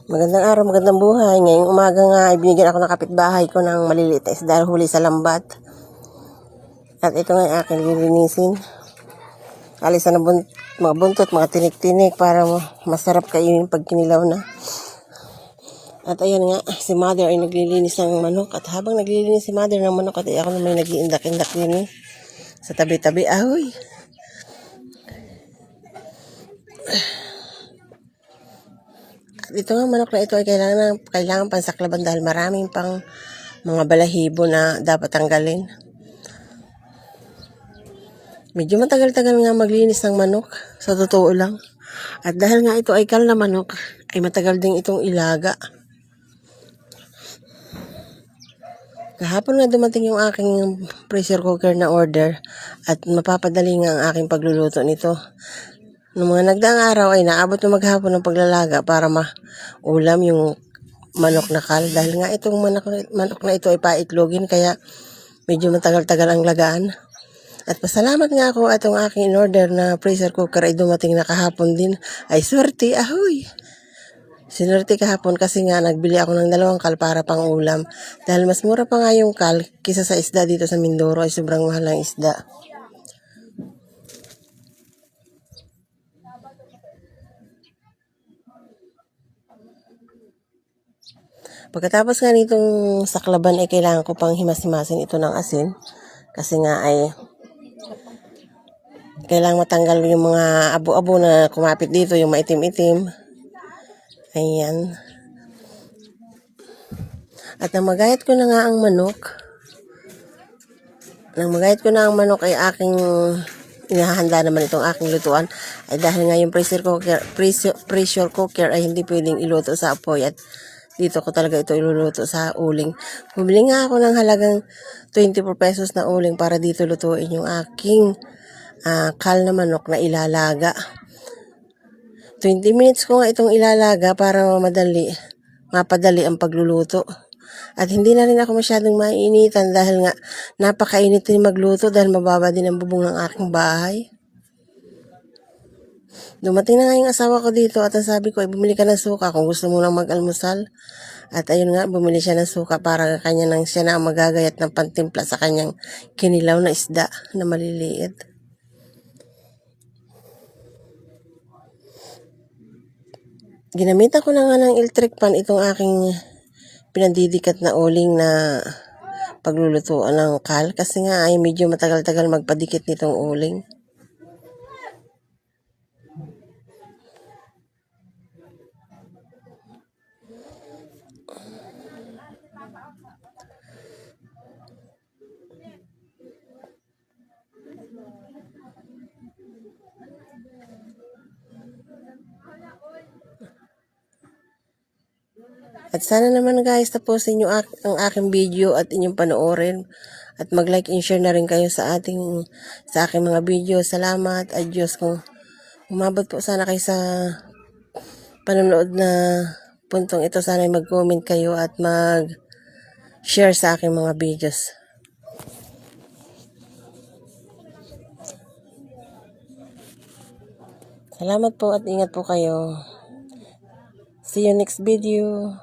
Magandang araw, magandang buhay. Ngayong umaga nga ay binigyan ako ng kapitbahay ko ng maliliit na isda huli sa lambat. At ito nga ay aking lilinisin. Alisan na mga buntot, mga tinik-tinik para masarap kainin pag kinilaw na. At ayan nga, si mother ay naglilinis ng manok. At habang naglilinis si mother ng manok, at ako na may nag-iindak-indak din sa tabi-tabi. Ahoy! Ito nga manok na ito ay kailangan pansaklaban dahil maraming pang mga balahibo na dapat tanggalin. Medyo matagal-tagal nga maglinis ng manok, sa totoo lang. At dahil nga ito ay kal na manok, ay matagal din itong ilaga. Kahapon nga dumating yung aking pressure cooker na order at mapapadali nga ang aking pagluluto nito. Noong mga nagdaang araw ay naabot na maghapon ng paglalaga para maulam yung manok na kal. Dahil nga itong manok na ito ay paitlogin kaya medyo matagal-tagal ang lagaan. At pasalamat nga ako at itong aking in-order na pressure cooker ay dumating na kahapon din. Ay swerte, ahoy! Sinwerte kahapon kasi nga nagbili ako ng 2 kal para pang ulam. Dahil mas mura pa nga yung kal kisa sa isda dito sa Mindoro ay sobrang mahal ang isda. Pagkatapos nga nitong saklaban ay kailangan ko pang himas-himasin ito ng asin. Kasi nga ay kailangan matanggal yung mga abo-abo na kumapit dito, yung maitim-itim. Ayan. At nang magayat ko na nga ang manok. Ay aking inahanda naman itong aking lutuan. Ay dahil nga yung pressure cooker ay hindi pwedeng iluto sa apoy at dito ko talaga ito iluluto sa uling. Bumili nga ako ng halagang 24 pesos na uling para dito lutuin yung aking kal na manok na ilalaga. 20 minutes ko nga itong ilalaga para mapadali ang pagluluto. At hindi na rin ako masyadong mainitan dahil nga napakainit din magluto dahil mababa din ang bubong ng aking bahay. Dumating na nga yung asawa ko dito at ang sabi ko ay bumili ka ng suka kung gusto mo lang mag-almusal. At ayun nga, bumili siya ng suka para siya na ang magagayat ng pantimpla sa kanyang kinilaw na isda na maliliit. Ginamitan ko na nga ng electric pan itong aking pinandidikat na uling na paglulutuan ng kal kasi nga ay medyo matagal-tagal magpadikit nitong uling. At sana naman guys, tapusin nyo ang aking video at inyong panoorin. At mag-like and share na rin kayo sa aking mga video. Salamat. Adios kung umabot po sana kayo sa panonood na puntong ito. Sana mag-comment kayo at mag-share sa aking mga videos. Salamat po at ingat po kayo. See you next video.